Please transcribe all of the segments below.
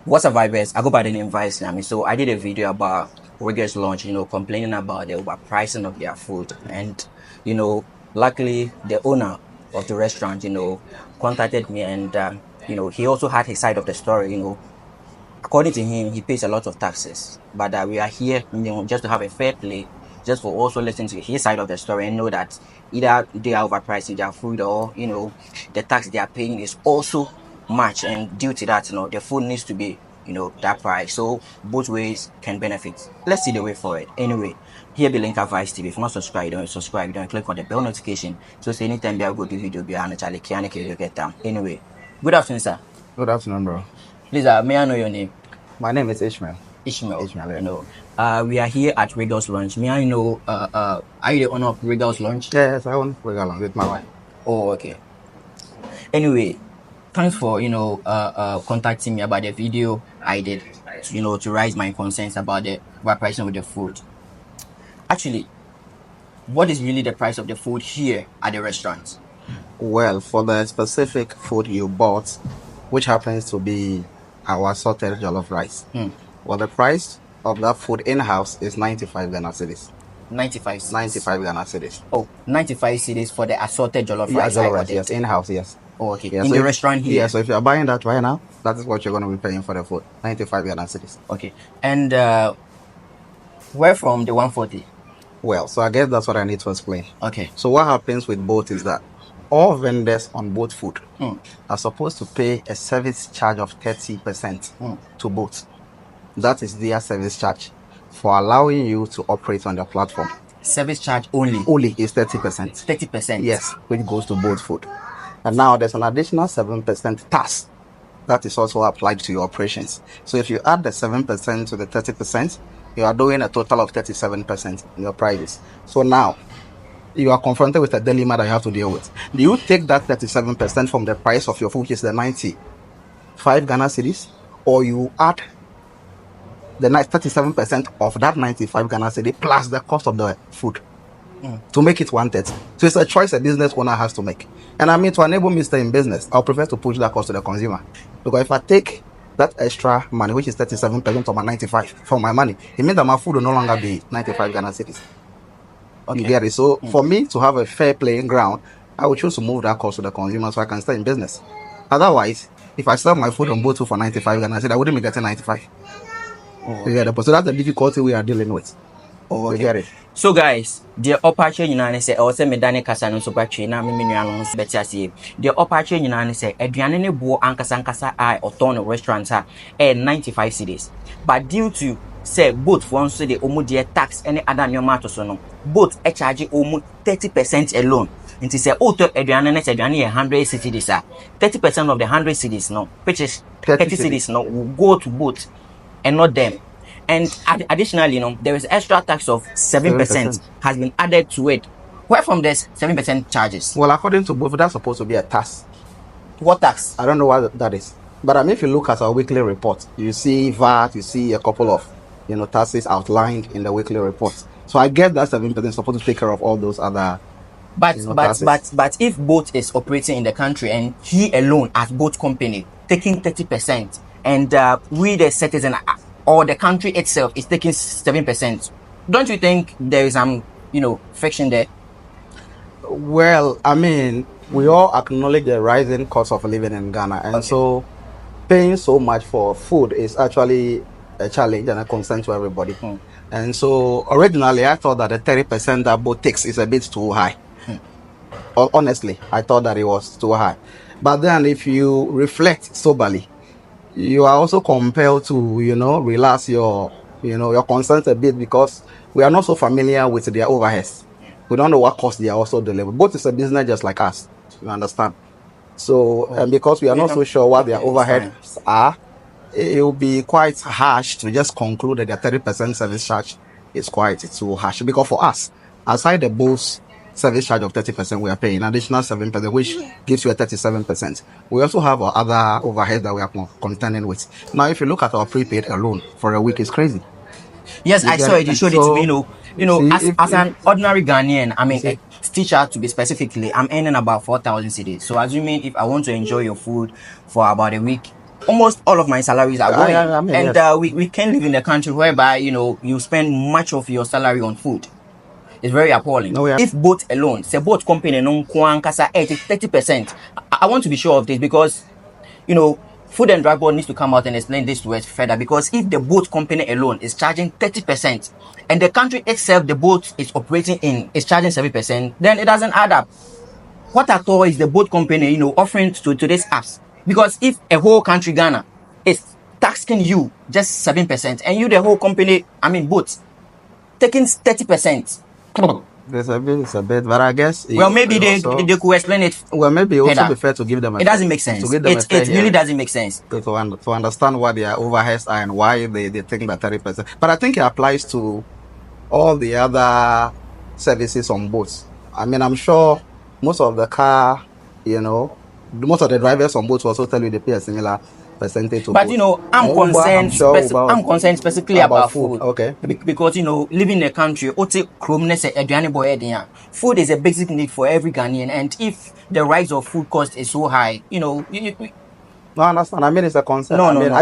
What's up, vibers? I go by the name Vice. So I did a video about Riggers Lunch, complaining about the overpricing of their food. And, luckily the owner of the restaurant, contacted me and, he also had his side of the story, according to him, he pays a lot of taxes. But we are here, just to have a fair play, just for also listening to his side of the story and know that either they are overpricing their food or, the tax they are paying is also much. And due to that, the food needs to be, that price. So both ways can benefit. Let's see the way forward. Anyway, here be link at Vice TV. If you're not subscribed, don't subscribe. Don't click on the bell notification. So say anytime I go to video, be on the channel, you get down. Anyway, good afternoon, sir. Good afternoon, bro. Please, may I know your name? My name is Ishmael. Ishmael. Yeah. We are here at Regal's Lunch. May I know, are you the owner of Regal's Lunch? Yes, I own Regal Lunch with my wife. Oh, okay. Anyway, thanks for, contacting me about the video I did, to raise my concerns about the pricing of the food. Actually, what is really the price of the food here at the restaurant? Well, for the specific food you bought, which happens to be our assorted jollof rice, well, the price of that food in-house is 95 Ghana cedis. 95 cedis. 95 Ghana cedis. Oh, 95 cedis for the assorted jollof Yeah, rice. jollof rice, yes, in-house, yes. Oh, okay. Yeah, in so the restaurant here? Yeah, so if you're buying that right now, that is what you're going to be paying for the food. 95 Ghana cedis. Okay. And where from the 140? Well, so I guess that's what I need to explain. Okay. So what happens with both is that all vendors on both food are supposed to pay a service charge of 30% to both. That is their service charge for allowing you to operate on the platform. Service charge only? Only is 30%. 30%? Yes, which goes to both food. And now there's an additional 7% tax that is also applied to your operations. So if you add the 7% to the 30%, you are doing a total of 37% in your prices. So now you are confronted with a dilemma that you have to deal with. Do you take that 37% from the price of your food, which is the 95 Ghana cedis, or you add the 37% of that 95 Ghana cedi plus the cost of the food to make it 130? So it's a choice a business owner has to make. And I mean, to enable me to stay in business, I'll prefer to push that cost to the consumer. Because if I take that extra money, which is 37% of my 95 from my money, it means that my food will no longer be 95 Ghana cedis. Okay. You get it? So for me to have a fair playing ground, I would choose to move that cost to the consumer so I can stay in business. Otherwise, if I sell my food on both for 95 Ghana cedis, I wouldn't be getting 95. You get it? So that's the difficulty we are dealing with. Oh, okay. You get it? So guys, the upper chain you say or say me dane kasa no so kwache na me nuano so beti ase. The upper chain you say aduane ne bo ankasa I oton no restaurant ha 95 cedis. But due to say both for one say the omu de tax any other nyoma to so no, both e charge omu 30% alone. Nti say auto aduane ne say aduane 100 cedis ah. 30% of the 100 cedis no, which is 30 cedis no, will go to both and not them. And additionally, there is extra tax of 7% has been added to it. Where from this 7% charges? Well, according to both, that's supposed to be a tax. What tax? I don't know what that is. But I mean, if you look at our weekly report, you see VAT, you see a couple of, taxes outlined in the weekly report. So I guess that 7% is supposed to take care of all those other. But if boat is operating in the country and he alone as boat company taking 30%, and we the citizen or the country itself is taking 7%, don't you think there is some, friction there? Well, I mean, we all acknowledge the rising cost of living in Ghana, and so paying so much for food is actually a challenge and a concern to everybody. And so originally, I thought that the 30% that boat takes is a bit too high. Honestly, I thought that it was too high. But then if you reflect soberly, you are also compelled to, relax your concerns a bit, because we are not so familiar with their overheads. We don't know what cost they are also delivering. Both is a business just like us, you understand? So, and because we are not so sure what their overheads are, it will be quite harsh to just conclude that their 30% service charge is quite too harsh. Because for us, aside the both service charge of 30%, we are paying additional 7%, which gives you a 37%. We also have our other overheads that we are contending with. Now, if you look at our prepaid alone for a week, it's crazy. Yes, I saw it. You showed it to me. As an ordinary Ghanaian, I mean, a teacher to be specifically, I'm earning about 4,000 cedis. So assuming if I want to enjoy your food for about a week, almost all of my salaries are going. I mean, And yes. we can live in a country whereby, you spend much of your salary on food. It's very appalling. No, yeah. If boat alone, say boat company non kasa 30%. I want to be sure of this because, Food and Drug Board needs to come out and explain this to us further, because if the boat company alone is charging 30% and the country itself the boat is operating in is charging 7%, then it doesn't add up. What at all is the boat company, offering to this apps? Because if a whole country, Ghana, is taxing you just 7% and you, the whole company, boats, taking 30%. It's a bit, but I guess. Well, maybe they could explain it. Well, maybe also better. be fair to give them. It doesn't make sense. To give them It really doesn't make sense. To understand what their overheads are and why they think that 30%. But I think it applies to all the other services on boats. I mean, I'm sure most of the car, most of the drivers on boats also tell you they pay a similar percentage to But boats. I'm concerned specifically about food. Okay. Because living in a country, food is a basic need for every Ghanaian, and if the rise of food cost is so high, No, I understand. I mean, it's a concern. No, I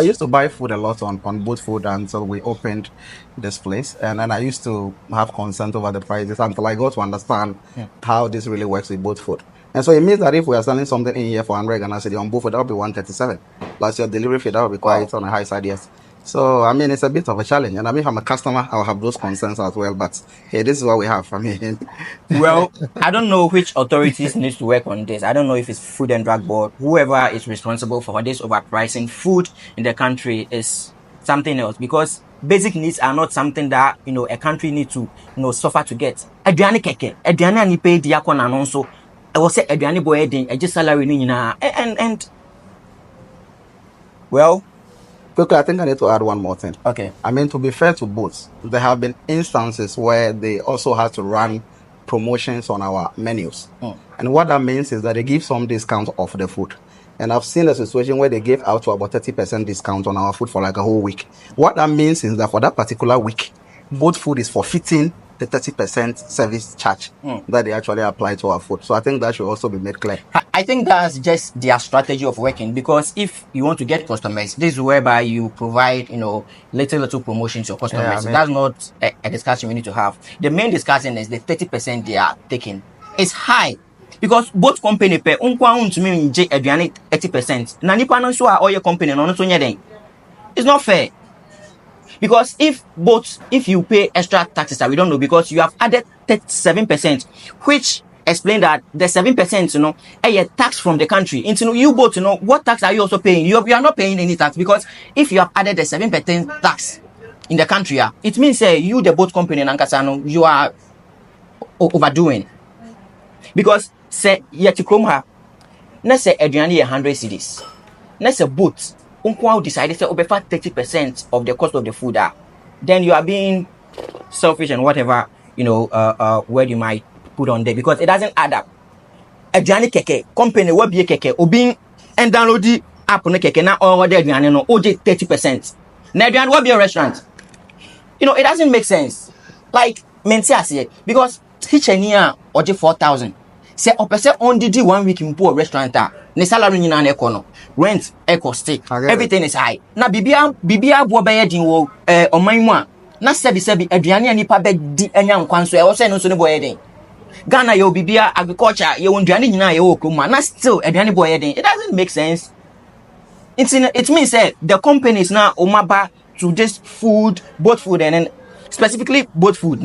used to buy food a lot on boat food until we opened this place, and then I used to have concern over the prices until I got to understand how this really works with boat food. And so it means that if we are selling something in here for 100 Ghana cedi on boat food, that will be 137. Plus your delivery fee, that will be quite on the high side, yes. So, I mean, it's a bit of a challenge. And I mean, if I'm a customer, I'll have those concerns as well. But hey, this is what we have. I mean, well, I don't know which authorities need to work on this. I don't know if it's Food and Drug Board. Whoever is responsible for this overpricing food in the country is something else, because basic needs are not something that, a country needs to, suffer to get. Aduane keke, aduane ani pay diakon anonso. I was say aduane boy edin, just salary ni nyina. And well, quickly, I think I need to add one more thing. Okay. I mean, to be fair to both, there have been instances where they also had to run promotions on our menus. And what that means is that they give some discount off the food. And I've seen a situation where they gave out to about 30% discount on our food for like a whole week. What that means is that for that particular week, both food is forfeiting the 30% service charge that they actually apply to our food. So I think that should also be made clear. I think that's just their strategy of working, because if you want to get customers, this is whereby you provide, little promotions to your customers. Yeah, I mean, that's not a discussion we need to have. The main discussion is the 30% they are taking. It's high. Because both company pay to me 30%. Na nipa no so oil company no so nyeden. It's not fair. Because if you pay extra taxes that we don't know, because you have added 7%, which explain that the 7%, a tax from the country. Into you both, what tax are you also paying? You are not paying any tax, because if you have added the 7% tax in the country, it means you, the boat company in Ankasano, you are overdoing. Because say Yatikrom let's say aduane 100 cedis. Let's say boat unko decided to over 30% of the cost of the food, then you are being selfish and whatever, where you might put on there, because it doesn't add up. Aduane keke company will be a keke obi and download the app on the keke na all the aduane no oje 30%. Na aduane will be a restaurant. It doesn't make sense. Like mentia, because kitchen here oje 4,000. Say opese on the 1 week in poor restaurant, ne salary nyina na ekono, rent stay, everything is high. Na bibia bo be din wo oman mu a na sebi aduane anipa be di anya nkwan so e wo say no so ne boy den. Ghana yo bibia agriculture ye won aduane nyina ye wo krom na still aduane boy den. It doesn't make sense. It means the companies now omaba to just both food and then specifically both food,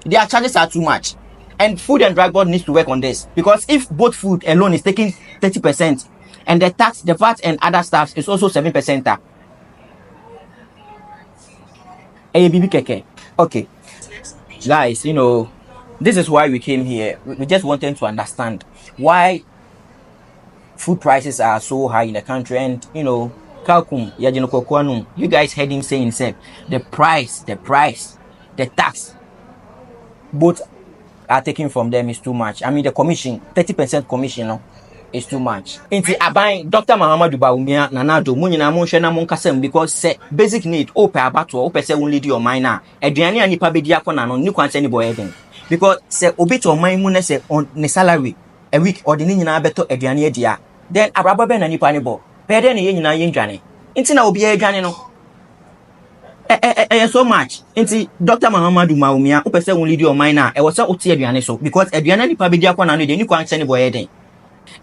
their charges are too much. And Food and Drug Board needs to work on this, because if both food alone is taking 30% and the tax, the VAT and other stuff is also 7%. Okay, guys, this is why we came here. We just wanted to understand why food prices are so high in the country. And Kalkum, you guys heard him saying the price, the tax, both are taken from them is too much. I mean, the commission, 30% commission, is too much. Inti abai Dr. Muhammadu Baumia nanado munyina mo hwe na mo nkasem, because say basic need ope abato ope say only your mind na aduane anipa be di akona no ni kwan say ni boy den, because say obi to man mu na say on ne salary a week or the nyina beto aduane adia, then abraba be na nipa ne bo Better than you know, you Johnny. Into now be a Johnny no. So much. Into Dr. Mahamadou Maumia, who person will lead your mind now. I was so Uti so because Adriana ni Pabidia Kwana, you can't send boy.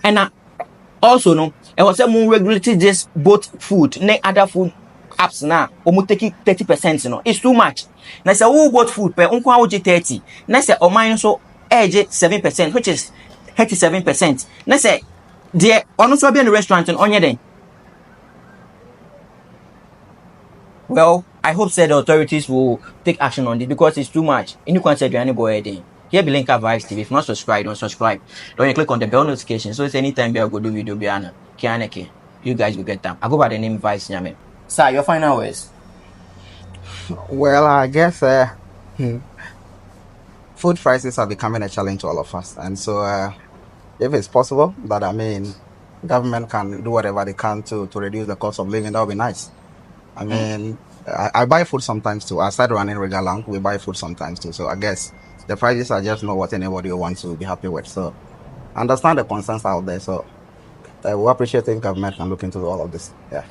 And also no, I was a more regularly just both food, ne other food apps now. Almost taking 30%, you know. It's too much. Now say who bought food per unko 30. Now say or mine so edge 7%, which is 37%. Now say there honestly be in the restaurant and on your day. Well, I hope said the authorities will take action on this because it's too much. And you can't say any boy then. Here be link at Vibes TV. If not subscribe, don't subscribe. Don't you click on the bell notification. So it's anytime we go do video biana. Kianeke. You guys will get them. I go by the name Vice Nyame. Sir, your final words. Well, I guess food prices are becoming a challenge to all of us, and so if it's possible that government can do whatever they can to reduce the cost of living, that would be nice. I mean, I buy food sometimes too. I started running Regalang. We buy food sometimes too. So I guess the prices are just not what anybody wants to be happy with. So I understand the concerns out there. So I will appreciate if government can look into all of this. Yeah.